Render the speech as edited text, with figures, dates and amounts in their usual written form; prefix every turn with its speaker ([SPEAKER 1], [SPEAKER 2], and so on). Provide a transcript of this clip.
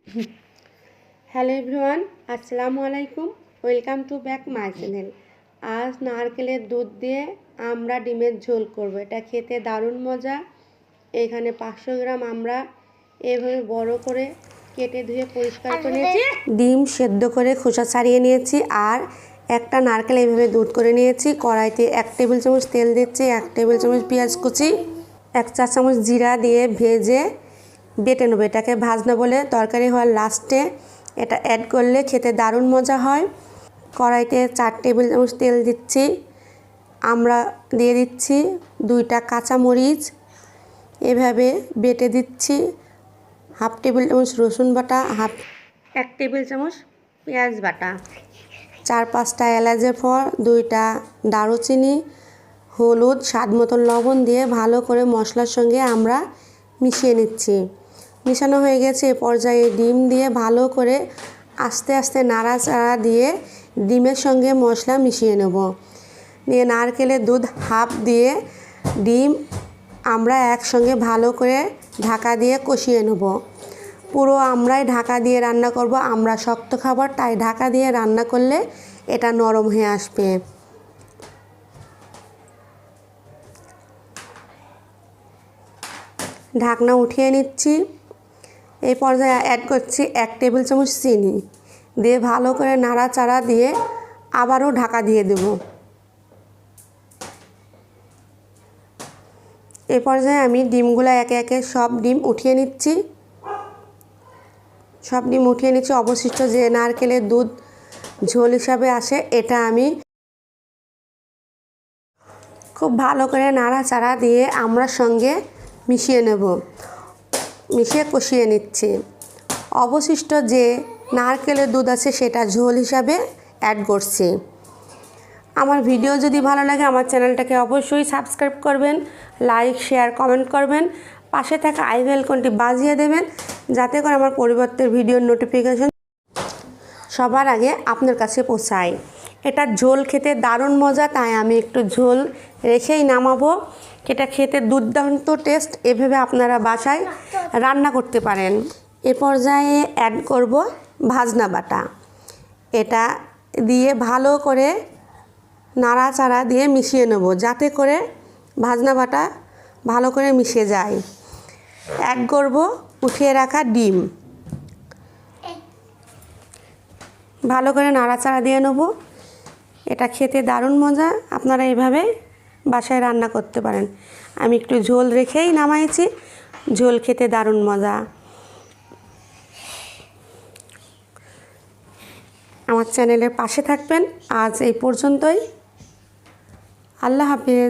[SPEAKER 1] Hello everyone, আসসালামু আলাইকুম। Welcome to back my channel. আজ নারকেলের দুধ দিয়ে আমরা ডিমের ঝোল করব। এটা খেতে দারুণ মজা। এখানে 500 গ্রাম আমরা এভাবে বড় করে কেটে ধুয়ে পরিষ্কার করে নিয়েছি। ডিম সেদ্ধ করে খোসা ছাড়িয়ে নিয়েছি। আর একটা নারকেল এইভাবে দুধ করে নিয়েছি। কড়াইতে 1 টেবিল চামচ তেল দিচ্ছি, 1 টেবিল চামচ পেঁয়াজ কুচি, 1 চা চামচ জিরা দিয়ে ভেজে বেটে নেবো। এটাকে ভাজনা বলে, তরকারি হওয়ার লাস্টে এটা অ্যাড করলে খেতে দারুণ মজা হয়। কড়াইতে 4 টেবিল চামচ তেল দিচ্ছি। আমরা দিয়ে দিচ্ছি 2টা কাঁচামরিচ, এভাবে বেটে দিচ্ছি। 1/2 টেবিল চামচ রসুন বাটা, 1 টেবিল চামচ পেঁয়াজ বাটা, 4-5টা এলাচের ফল, 2টা দারুচিনি, হলুদ, স্বাদ মতন লবণ দিয়ে ভালো করে মশলার সঙ্গে আমরা মিশিয়ে নিচ্ছি। মিশানো হয়ে গেছে। এ পর্যায়ে ডিম দিয়ে ভালো করে আস্তে আস্তে নাড়াচাড়া দিয়ে ডিমের সঙ্গে মশলা মিশিয়ে নেব। নিয়ে নারকেলের দুধ হাফ দিয়ে ডিম আমরা একসঙ্গে ভালো করে ঢাকা দিয়ে কষিয়ে নেব। পুরো আমরাই ঢাকা দিয়ে রান্না করব। আমরা শক্ত খাবার, তাই ঢাকা দিয়ে রান্না করলে এটা নরম হয়ে আসবে। ঢাকনা উঠিয়ে নিচ্ছি। এই পর্যায়ে অ্যাড করছি 1 টেবিল চামচ চিনি দিয়ে ভালো করে নাড়াচাড়া দিয়ে আবারও ঢাকা দিয়ে দেব। এই পর্যায়ে আমি ডিমগুলো একে একে সব ডিম উঠিয়ে নিচ্ছি। অবশিষ্ট যে নারকেলের দুধ ঝোল হিসাবে আসে, এটা আমি খুব ভালো করে নাড়াচাড়া দিয়ে আমরা সঙ্গে মিশিয়ে নেব, মিশিয়ে কষিয়ে নিচ্ছি। অবশিষ্ট যে নারকেলের দুধ আছে সেটা ঝোল হিসাবে অ্যাড করছি। আমার ভিডিও যদি ভালো লাগে আমার চ্যানেলটাকে অবশ্যই সাবস্ক্রাইব করবেন, লাইক, শেয়ার, কমেন্ট করবেন। পাশে থাকা আই বেল আইকনটি বাজিয়ে দেবেন, যাতে করে আমার পরিবর্তের ভিডিওর নোটিফিকেশন সবার আগে আপনার কাছে পৌঁছায়। এটা ঝোল খেতে দারুণ মজা, তাই আমি একটু ঝোল রেখেই নামাবো। এটা খেতে দুর্দান্ত টেস্ট। এভাবে আপনারা বাসায় রান্না করতে পারেন। এ পর্যায়ে অ্যাড করব ভাজনা বাটা। এটা দিয়ে ভালো করে নাড়াচাড়া দিয়ে মিশিয়ে নেব, যাতে করে ভাজনা বাটা ভালো করে মিশে যায়। অ্যাড করব উঠিয়ে রাখা ডিম, ভালো করে নাড়াচাড়া দিয়ে নেব। এটা খেতে দারুণ মজা। আপনারা এইভাবে বাসায় রান্না করতে পারেন। আমি একটু ঝোল রেখেই নামাইছি। ঝোল খেতে দারুণ মজা। আমার চ্যানেলের পাশে থাকবেন। আজ এই পর্যন্তই। আল্লাহ হাফেজ।